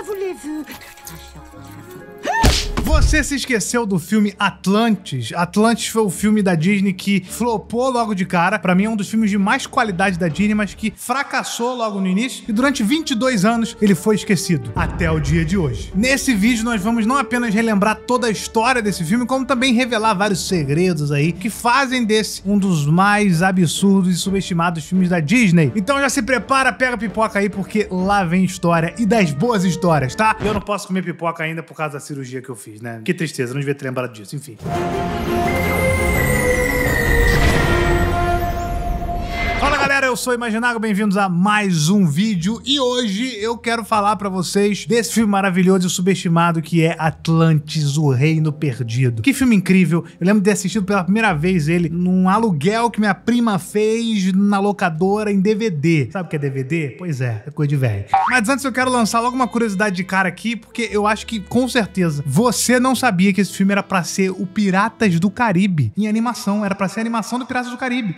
voulez-vous? Você se esqueceu do filme Atlantis? Atlantis foi o filme da Disney que flopou logo de cara. Pra mim é um dos filmes de mais qualidade da Disney, mas que fracassou logo no início. E durante 22 anos ele foi esquecido, até o dia de hoje. Nesse vídeo nós vamos não apenas relembrar toda a história desse filme, como também revelar vários segredos aí que fazem desse um dos mais absurdos e subestimados filmes da Disney. Então já se prepara, pega a pipoca aí, porque lá vem história, e das boas histórias, tá? Eu não posso comer pipoca ainda por causa da cirurgia que eu fiz, né? Que tristeza, não devia ter lembrado disso, enfim. Fala galera, eu sou o Imaginago, bem-vindos a mais um vídeo e hoje eu quero falar pra vocês desse filme maravilhoso e subestimado que é Atlantis, o Reino Perdido. Que filme incrível, eu lembro de ter assistido pela primeira vez ele num aluguel que minha prima fez na locadora em DVD. Sabe o que é DVD? Pois é coisa de velho. Mas antes eu quero lançar logo uma curiosidade de cara aqui, porque eu acho que com certeza você não sabia que esse filme era pra ser o Piratas do Caribe em animação, era pra ser a animação do Piratas do Caribe.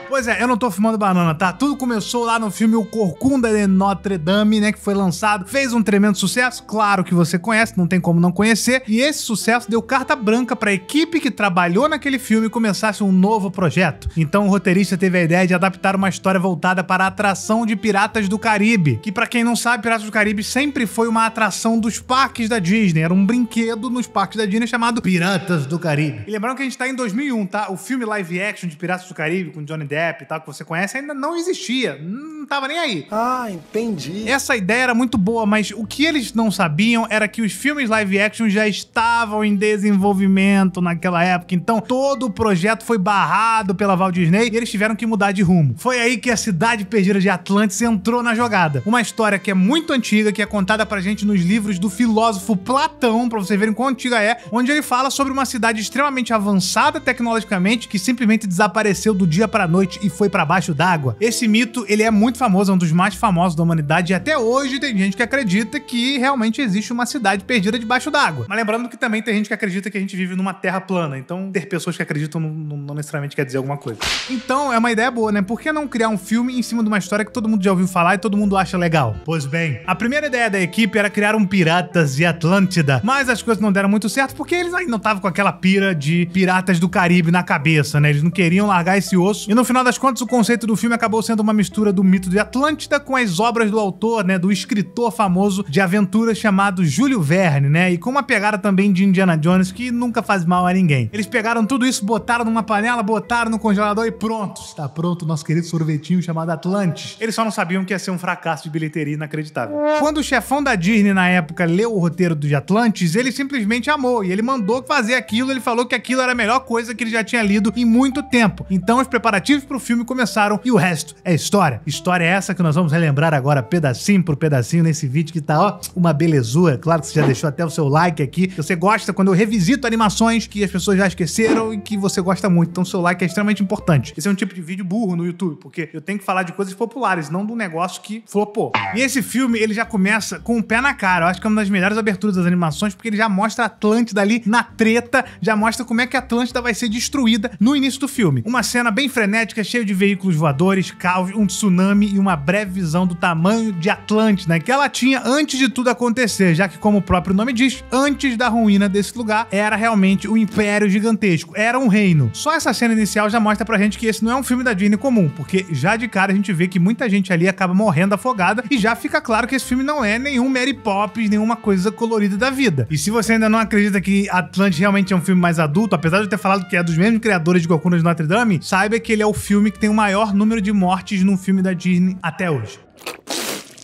Pois é, eu não tô fumando banana, tá? Tudo começou lá no filme O Corcunda de Notre Dame, né, que foi lançado, fez um tremendo sucesso, claro que você conhece, não tem como não conhecer, e esse sucesso deu carta branca pra equipe que trabalhou naquele filme começasse um novo projeto. Então o roteirista teve a ideia de adaptar uma história voltada para a atração de Piratas do Caribe, que pra quem não sabe, Piratas do Caribe sempre foi uma atração dos parques da Disney, era um brinquedo nos parques da Disney chamado Piratas do Caribe. E lembrando que a gente tá em 2001, tá? O filme live action de Piratas do Caribe com Johnny Depp e tal, que você conhece, ainda não existia. Não tava nem aí. Ah, entendi. Essa ideia era muito boa, mas o que eles não sabiam era que os filmes live action já estavam em desenvolvimento naquela época. Então, todo o projeto foi barrado pela Walt Disney e eles tiveram que mudar de rumo. Foi aí que a Cidade Perdida de Atlantis entrou na jogada. Uma história que é muito antiga, que é contada pra gente nos livros do filósofo Platão, pra vocês verem quão antiga é, onde ele fala sobre uma cidade extremamente avançada tecnologicamente, que simplesmente desapareceu do dia pra noite e foi pra baixo d'água. Esse mito, ele é muito famoso, é um dos mais famosos da humanidade, e até hoje tem gente que acredita que realmente existe uma cidade perdida debaixo d'água. Mas lembrando que também tem gente que acredita que a gente vive numa terra plana, então ter pessoas que acreditam não necessariamente quer dizer alguma coisa. Então é uma ideia boa, né? Por que não criar um filme em cima de uma história que todo mundo já ouviu falar e todo mundo acha legal? Pois bem, a primeira ideia da equipe era criar um Piratas de Atlântida, mas as coisas não deram muito certo porque eles ainda não estavam com aquela pira de Piratas do Caribe na cabeça, né? Eles não queriam largar esse osso, e no final das contas o conceito do filme acabou sendo uma mistura do mito de Atlântida com as obras do autor, né, do escritor famoso de aventuras chamado Júlio Verne, né, e com uma pegada também de Indiana Jones que nunca faz mal a ninguém. Eles pegaram tudo isso, botaram numa panela, botaram no congelador e pronto, está pronto o nosso querido sorvetinho chamado Atlantis. Eles só não sabiam que ia ser um fracasso de bilheteria inacreditável. Quando o chefão da Disney na época leu o roteiro de Atlantis, ele simplesmente amou e ele mandou fazer aquilo, ele falou que aquilo era a melhor coisa que ele já tinha lido em muito tempo. Então os preparativos pro filme começaram e o resto é história. História é essa que nós vamos relembrar agora pedacinho por pedacinho nesse vídeo que tá, ó, uma belezura. Claro que você já deixou até o seu like aqui. Você gosta quando eu revisito animações que as pessoas já esqueceram e que você gosta muito. Então seu like é extremamente importante. Esse é um tipo de vídeo burro no YouTube, porque eu tenho que falar de coisas populares, não de um negócio que flopou. E esse filme, ele já começa com o pé na cara. Eu acho que é uma das melhores aberturas das animações, porque ele já mostra a Atlântida ali na treta, já mostra como é que a Atlântida vai ser destruída no início do filme. Uma cena bem frenética, cheia de veículos voadores, caos, um tsunami e uma breve visão do tamanho de Atlântida, né, que ela tinha antes de tudo acontecer, já que, como o próprio nome diz, antes da ruína desse lugar, era realmente um império gigantesco, era um reino. Só essa cena inicial já mostra pra gente que esse não é um filme da Disney comum, porque já de cara a gente vê que muita gente ali acaba morrendo afogada e já fica claro que esse filme não é nenhum Mary Poppins, nenhuma coisa colorida da vida. E se você ainda não acredita que Atlantis realmente é um filme mais adulto, apesar de eu ter falado que é dos mesmos criadores de Corcunda de Notre Dame, saiba que ele é o filme que tem o maior número de mortes num filme da Disney até hoje.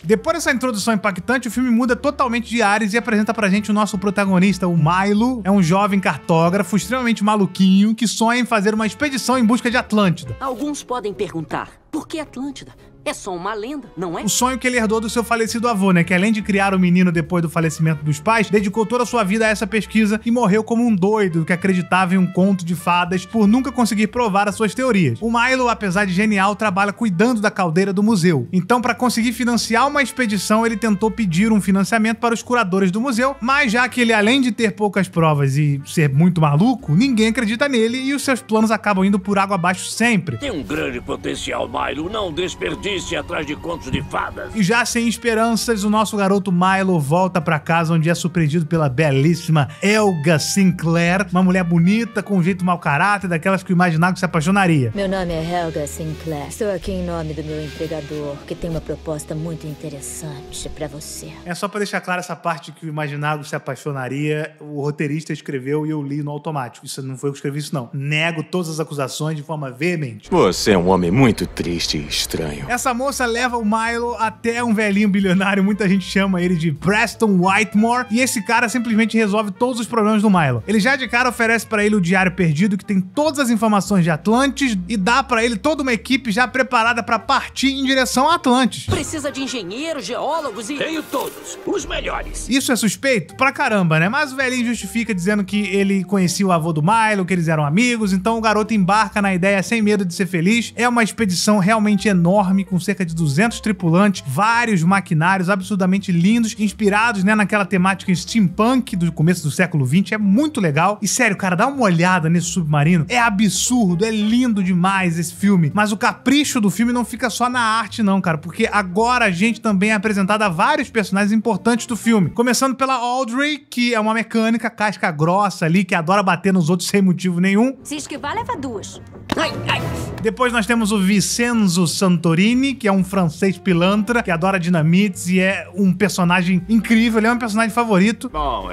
Depois dessa introdução impactante, o filme muda totalmente de ares e apresenta pra gente o nosso protagonista, o Milo. É um jovem cartógrafo extremamente maluquinho que sonha em fazer uma expedição em busca de Atlântida. Alguns podem perguntar, por que Atlântida? É só uma lenda, não é? O sonho que ele herdou do seu falecido avô, né? Que além de criar o menino depois do falecimento dos pais, dedicou toda a sua vida a essa pesquisa e morreu como um doido que acreditava em um conto de fadas por nunca conseguir provar as suas teorias. O Milo, apesar de genial, trabalha cuidando da caldeira do museu. Então, para conseguir financiar uma expedição, ele tentou pedir um financiamento para os curadores do museu, mas já que ele, além de ter poucas provas e ser muito maluco, ninguém acredita nele e os seus planos acabam indo por água abaixo sempre. Tem um grande potencial, Milo, não desperdice. Alice atrás de contos de fadas. E já sem esperanças, o nosso garoto Milo volta pra casa, onde é surpreendido pela belíssima Helga Sinclair, uma mulher bonita, com um jeito mau caráter, daquelas que o Imaginago se apaixonaria. Meu nome é Helga Sinclair. Estou aqui em nome do meu empregador, que tem uma proposta muito interessante pra você. É só pra deixar claro essa parte que o Imaginago se apaixonaria, o roteirista escreveu e eu li no automático. Isso não foi eu que escrevi isso, não. Nego todas as acusações de forma veemente. Você é um homem muito triste e estranho. Essa moça leva o Milo até um velhinho bilionário, muita gente chama ele de Preston Whitemore, e esse cara simplesmente resolve todos os problemas do Milo. Ele já de cara oferece pra ele o Diário Perdido, que tem todas as informações de Atlantis, e dá pra ele toda uma equipe já preparada pra partir em direção a Atlantis. Precisa de engenheiros, geólogos e... Tenho todos, os melhores. Isso é suspeito? Pra caramba, né? Mas o velhinho justifica dizendo que ele conhecia o avô do Milo, que eles eram amigos, então o garoto embarca na ideia sem medo de ser feliz. É uma expedição realmente enorme, com cerca de 200 tripulantes, vários maquinários absurdamente lindos, inspirados, né, naquela temática steampunk do começo do século XX. É muito legal. E sério, cara, dá uma olhada nesse submarino. É absurdo, é lindo demais esse filme. Mas o capricho do filme não fica só na arte não, cara, porque agora a gente também é apresentado a vários personagens importantes do filme. Começando pela Audrey, que é uma mecânica casca grossa ali, que adora bater nos outros sem motivo nenhum. Se esquivar, leva duas. Ai, ai. Depois nós temos o Vincenzo Santorini, que é um francês pilantra, que adora dinamites e é um personagem incrível. Ele é um personagem favorito. Bom,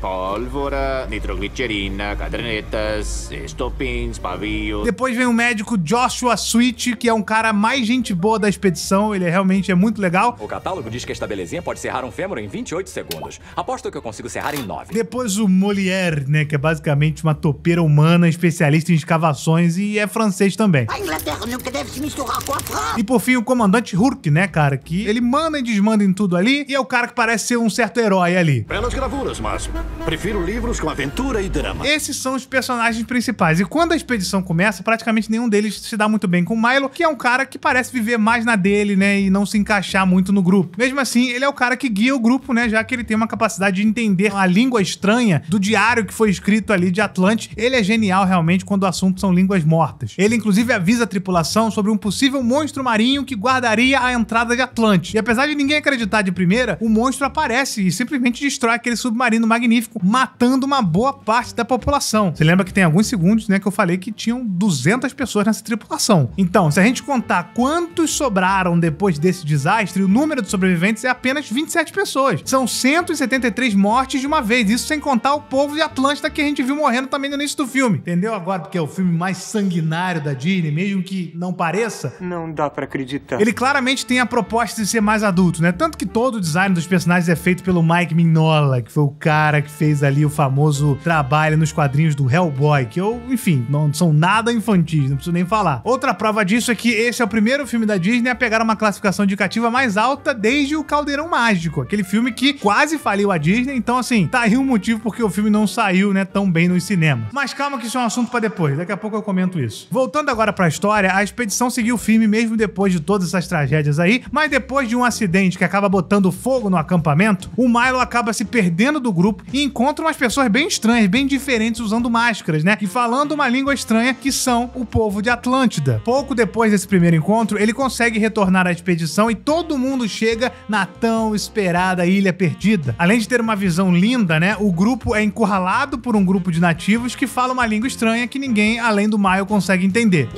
pólvora, nitroglicerina, cadernetas, estopins, pavios. Depois vem o médico Joshua Sweet, que é um cara mais gente boa da expedição. Ele realmente é muito legal. O catálogo diz que esta belezinha pode serrar um fêmur em 28 segundos. Aposto que eu consigo serrar em 9. Depois o Molière, né, que é basicamente uma topeira humana, especialista em escavações e é francês também. A Inglaterra nunca deve se misturar com a França. E por fim o comandante Hurk, né, cara, que ele manda e desmanda em tudo ali e é o cara que parece ser um certo herói ali. Belas gravuras, mas prefiro livros com aventura e drama. Esses são os personagens principais. E quando a expedição começa, praticamente nenhum deles se dá muito bem com o Milo, que é um cara que parece viver mais na dele, né, e não se encaixar muito no grupo. Mesmo assim, ele é o cara que guia o grupo, né, já que ele tem uma capacidade de entender a língua estranha do diário que foi escrito ali de Atlantis. Ele é genial realmente quando o assunto são línguas mortas. Ele inclusive avisa a tripulação sobre um possível monstro marinho que guardaria a entrada de Atlantis. E apesar de ninguém acreditar de primeira, o monstro aparece e simplesmente destrói aquele submarino magnífico, matando uma boa parte da população. Você lembra que tem alguns segundos, né, que eu falei que tinham 200 pessoas nessa tripulação. Então, se a gente contar quantos sobraram depois desse desastre, o número de sobreviventes é apenas 27 pessoas. São 173 mortes de uma vez, isso sem contar o povo de Atlântida que a gente viu morrendo também no início do filme. Entendeu agora porque é o filme mais sanguinário da Disney, mesmo que não pareça? Não dá pra acreditar. Ele claramente tem a proposta de ser mais adulto, né? Tanto que todo o design dos personagens é feito pelo Mike Mignola, que foi o cara que fez ali o famoso trabalho nos quadrinhos do Hellboy, que eu, enfim, não são nada infantis, não preciso nem falar. Outra prova disso é que esse é o primeiro filme da Disney a pegar uma classificação indicativa mais alta desde o Caldeirão Mágico, aquele filme que quase faliu a Disney, então assim, tá aí um motivo porque o filme não saiu, né, tão bem nos cinemas. Mas calma que isso é um assunto pra depois, daqui a pouco eu comento isso. Voltando agora pra história, a expedição seguiu firme mesmo depois de todas essas tragédias aí, mas depois de um acidente que acaba botando fogo no acampamento, o Milo acaba se perdendo do grupo e encontra umas pessoas bem estranhas, bem diferentes, usando máscaras, né, e falando uma língua estranha que são o povo de Atlântida. Pouco depois desse primeiro encontro, ele consegue retornar à expedição e todo mundo chega na tão esperada Ilha Perdida. Além de ter uma visão linda, né, o grupo é encurralado por um grupo de nativos que fala uma língua estranha que ninguém, além do Milo, consegue entender.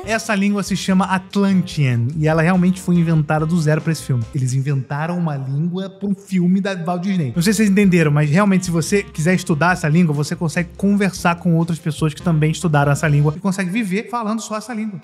Essa língua se chama Atlantean e ela realmente foi inventada do zero pra esse filme. Eles inventaram uma língua pra um filme da Walt Disney. Não sei se vocês entenderam, mas realmente se você quiser estudar essa língua, você consegue conversar com outras pessoas que também estudaram essa língua e consegue viver falando só essa língua.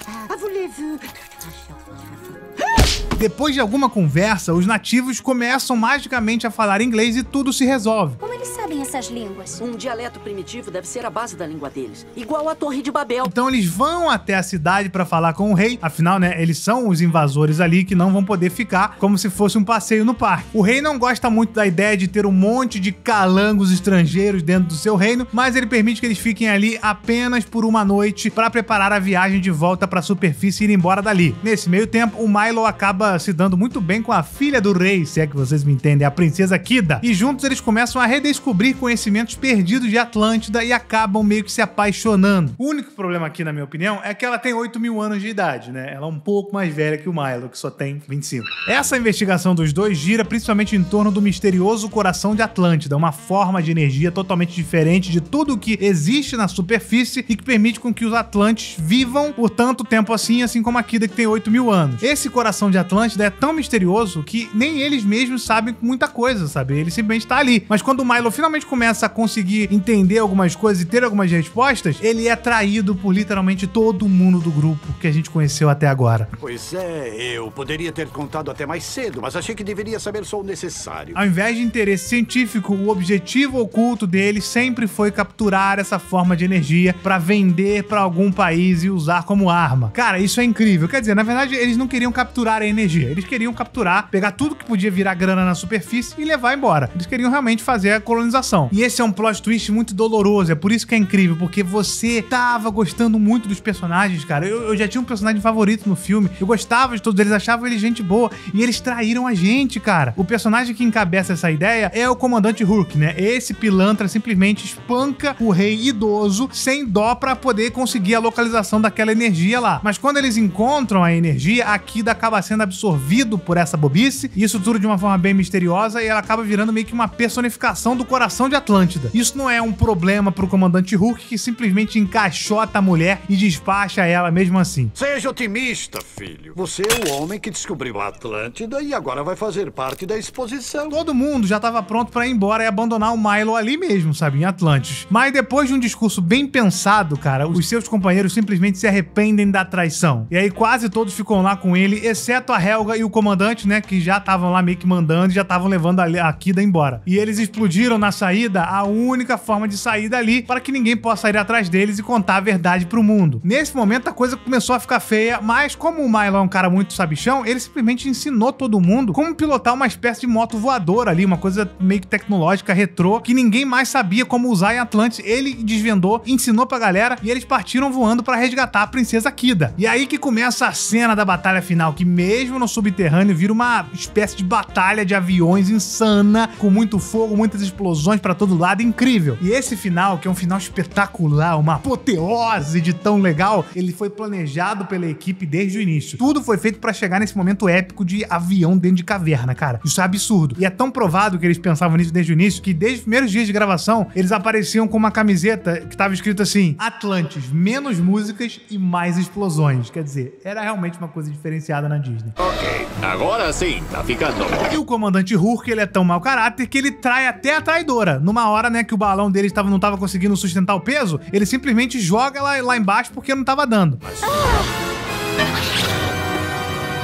Depois de alguma conversa, os nativos começam magicamente a falar inglês e tudo se resolve. Como eles sabem essas línguas? Um dialeto primitivo deve ser a base da língua deles, igual a Torre de Babel. Então eles vão até a cidade pra falar com o rei, afinal, né, eles são os invasores ali que não vão poder ficar como se fosse um passeio no parque. O rei não gosta muito da ideia de ter um monte de calangos estrangeiros dentro do seu reino, mas ele permite que eles fiquem ali apenas por uma noite pra preparar a viagem de volta pra superfície e ir embora dali. Nesse meio tempo, o Milo acaba se dando muito bem com a filha do rei, se é que vocês me entendem, a princesa Kida, e juntos eles começam a redescobrir conhecimentos perdidos de Atlântida e acabam meio que se apaixonando. O único problema aqui, na minha opinião, é que ela tem 8.000 anos de idade, né? Ela é um pouco mais velha que o Milo, que só tem 25. Essa investigação dos dois gira principalmente em torno do misterioso coração de Atlântida, uma forma de energia totalmente diferente de tudo o que existe na superfície e que permite com que os Atlantes vivam por tanto tempo assim como a Kida, que tem 8.000 anos. Esse coração de Atlântida é tão misterioso que nem eles mesmos sabem muita coisa, sabe? Ele simplesmente tá ali. Mas quando o Milo finalmente começa a conseguir entender algumas coisas e ter algumas respostas, ele é traído por literalmente todo mundo do grupo que a gente conheceu até agora. Pois é, eu poderia ter contado até mais cedo, mas achei que deveria saber só o necessário. Ao invés de interesse científico, o objetivo oculto dele sempre foi capturar essa forma de energia pra vender pra algum país e usar como arma. Cara, isso é incrível. Quer dizer, na verdade, eles não queriam capturar a energia. Eles queriam capturar, pegar tudo que podia virar grana na superfície e levar embora. Eles queriam realmente fazer a colonização. E esse é um plot twist muito doloroso. É por isso que é incrível, porque você tava gostando muito dos personagens, cara. Eu já tinha um personagem favorito no filme. Eu gostava de todos eles, achava eles gente boa. E eles traíram a gente, cara. O personagem que encabeça essa ideia é o Comandante Hurk, né? Esse pilantra simplesmente espanca o rei idoso sem dó pra poder conseguir a localização daquela energia lá. Mas quando eles encontram a energia, a Kida acaba sendo absorvido por essa bobice, e isso tudo de uma forma bem misteriosa, e ela acaba virando meio que uma personificação do coração de Atlântida. Isso não é um problema pro Comandante Hurk, que simplesmente encaixota a mulher e despacha ela mesmo assim. Seja otimista, filho. Você é o homem que descobriu a Atlântida e agora vai fazer parte da exposição. Todo mundo já tava pronto pra ir embora e abandonar o Milo ali mesmo, sabe, em Atlantis. Mas depois de um discurso bem pensado, cara, os seus companheiros simplesmente se arrependem da traição. E aí quase todos ficam lá com ele, exceto a Helga e o comandante, né, que já estavam lá meio que mandando e já estavam levando a Kida embora. E eles explodiram na saída a única forma de sair dali para que ninguém possa ir atrás deles e contar a verdade pro mundo. Nesse momento a coisa começou a ficar feia, mas como o Milo é um cara muito sabichão, ele simplesmente ensinou todo mundo como pilotar uma espécie de moto voadora ali, uma coisa meio que tecnológica, retrô, que ninguém mais sabia como usar em Atlantis. Ele desvendou, ensinou pra galera e eles partiram voando pra resgatar a princesa Kida. E aí que começa a cena da batalha final, que mesmo no subterrâneo vira uma espécie de batalha de aviões insana, com muito fogo, muitas explosões pra todo lado, incrível. E esse final, que é um final espetacular, uma apoteose de tão legal, ele foi planejado pela equipe desde o início. Tudo foi feito pra chegar nesse momento épico de avião dentro de caverna, cara. Isso é absurdo. E é tão provado que eles pensavam nisso desde o início, que desde os primeiros dias de gravação, eles apareciam com uma camiseta que tava escrito assim: Atlantis, menos músicas e mais explosões. Quer dizer, era realmente uma coisa diferenciada na Disney. Ok, agora sim, tá ficando bom. E o Comandante Hurk, ele é tão mau caráter que ele trai até a traidora. Numa hora, né, que o balão dele não tava conseguindo sustentar o peso, ele simplesmente joga ela lá embaixo porque não tava dando.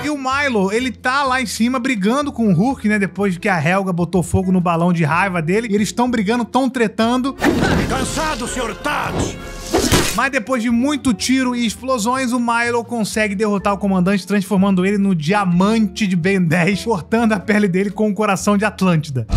E o Milo, ele tá lá em cima brigando com o Hurk, né? Depois que a Helga botou fogo no balão de raiva dele. E eles estão brigando, estão tretando. Cansado, Sr. Tad! Mas depois de muito tiro e explosões, o Milo consegue derrotar o comandante, transformando ele no diamante de Ben 10, cortando a pele dele com o coração de Atlântida.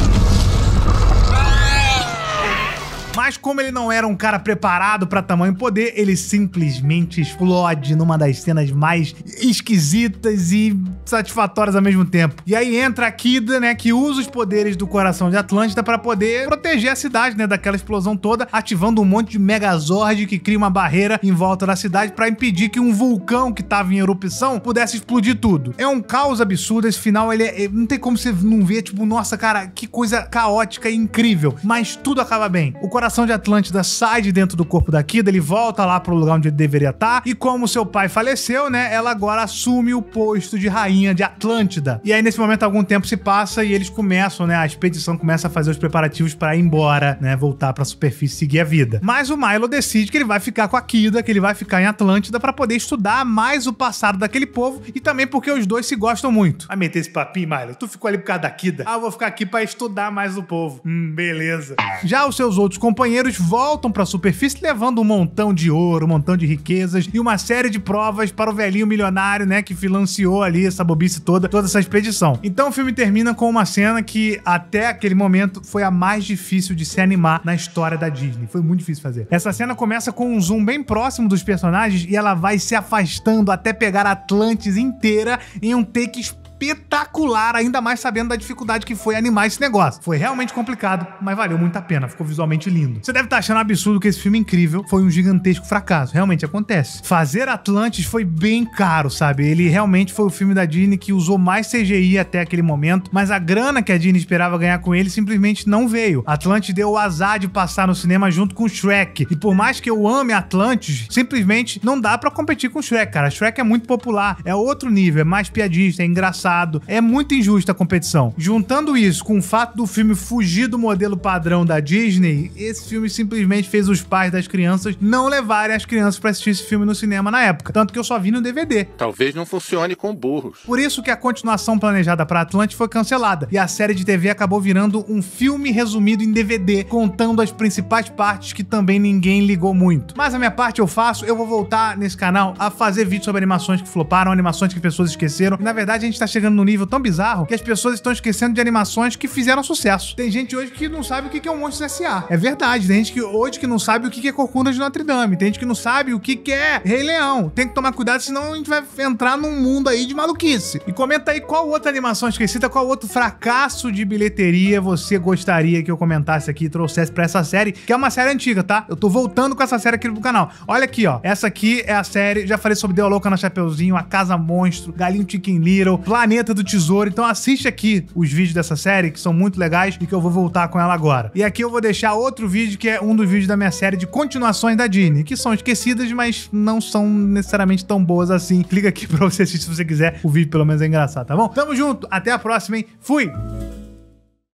Mas como ele não era um cara preparado pra tamanho poder, ele simplesmente explode numa das cenas mais esquisitas e satisfatórias ao mesmo tempo. E aí entra a Kida, né, que usa os poderes do coração de Atlântida pra poder proteger a cidade, né, daquela explosão toda, ativando um monte de Megazord que cria uma barreira em volta da cidade pra impedir que um vulcão que tava em erupção pudesse explodir tudo. É um caos absurdo, esse final, ele não tem como você não ver, tipo, nossa, cara, que coisa caótica e incrível. Mas tudo acaba bem. O coração de Atlântida sai de dentro do corpo da Kida, ele volta lá pro lugar onde ele deveria estar, e como seu pai faleceu, né, ela agora assume o posto de rainha de Atlântida. E aí, nesse momento, algum tempo se passa e eles começam, né, a expedição começa a fazer os preparativos pra ir embora, né, voltar pra superfície e seguir a vida. Mas o Milo decide que ele vai ficar com a Kida, que ele vai ficar em Atlântida pra poder estudar mais o passado daquele povo e também porque os dois se gostam muito. Vai meter esse papinho, Milo? Tu ficou ali por causa da Kida? Ah, eu vou ficar aqui pra estudar mais o povo. Beleza. Já os seus outros companheiros voltam pra superfície levando um montão de ouro, um montão de riquezas e uma série de provas para o velhinho milionário, né, que financiou ali essa bobice toda essa expedição. Então o filme termina com uma cena que até aquele momento foi a mais difícil de se animar na história da Disney. Foi muito difícil fazer. Essa cena começa com um zoom bem próximo dos personagens e ela vai se afastando até pegar a Atlantis inteira em um take espetacular, ainda mais sabendo da dificuldade que foi animar esse negócio. Foi realmente complicado, mas valeu muito a pena, ficou visualmente lindo. Você deve estar achando absurdo que esse filme incrível foi um gigantesco fracasso, realmente acontece. Fazer Atlantis foi bem caro, sabe? Ele realmente foi o filme da Disney que usou mais CGI até aquele momento, mas a grana que a Disney esperava ganhar com ele simplesmente não veio. Atlantis deu o azar de passar no cinema junto com Shrek, e por mais que eu ame Atlantis, simplesmente não dá pra competir com Shrek, cara. Shrek é muito popular, é outro nível, é mais piadista, é engraçado, é muito injusta a competição. Juntando isso com o fato do filme fugir do modelo padrão da Disney, esse filme simplesmente fez os pais das crianças não levarem as crianças pra assistir esse filme no cinema na época, tanto que eu só vi no DVD. Talvez não funcione com burros. Por isso que a continuação planejada pra Atlantis foi cancelada, e a série de TV acabou virando um filme resumido em DVD, contando as principais partes que também ninguém ligou muito. Mas a minha parte eu faço, eu vou voltar nesse canal a fazer vídeos sobre animações que floparam, animações que as pessoas esqueceram, e na verdade a gente tá chegando num nível tão bizarro que as pessoas estão esquecendo de animações que fizeram sucesso. Tem gente hoje que não sabe o que é um Monstros S.A. É verdade, tem gente que hoje que não sabe o que é Corcunda de Notre Dame, tem gente que não sabe o que é Rei Leão. Tem que tomar cuidado, senão a gente vai entrar num mundo aí de maluquice. E comenta aí qual outra animação esquecida, qual outro fracasso de bilheteria você gostaria que eu comentasse aqui e trouxesse pra essa série, que é uma série antiga, tá? Eu tô voltando com essa série aqui no canal. Olha aqui, ó. Essa aqui é a série, já falei sobre Deu a Louca na Chapeuzinho, A Casa Monstro, Galinho Chicken Little, Planeta do Tesouro. Então assiste aqui os vídeos dessa série, que são muito legais e que eu vou voltar com ela agora. E aqui eu vou deixar outro vídeo, que é um dos vídeos da minha série de continuações da Disney, que são esquecidas, mas não são necessariamente tão boas assim. Clica aqui pra você assistir se você quiser. O vídeo pelo menos é engraçado, tá bom? Tamo junto, até a próxima, hein? Fui!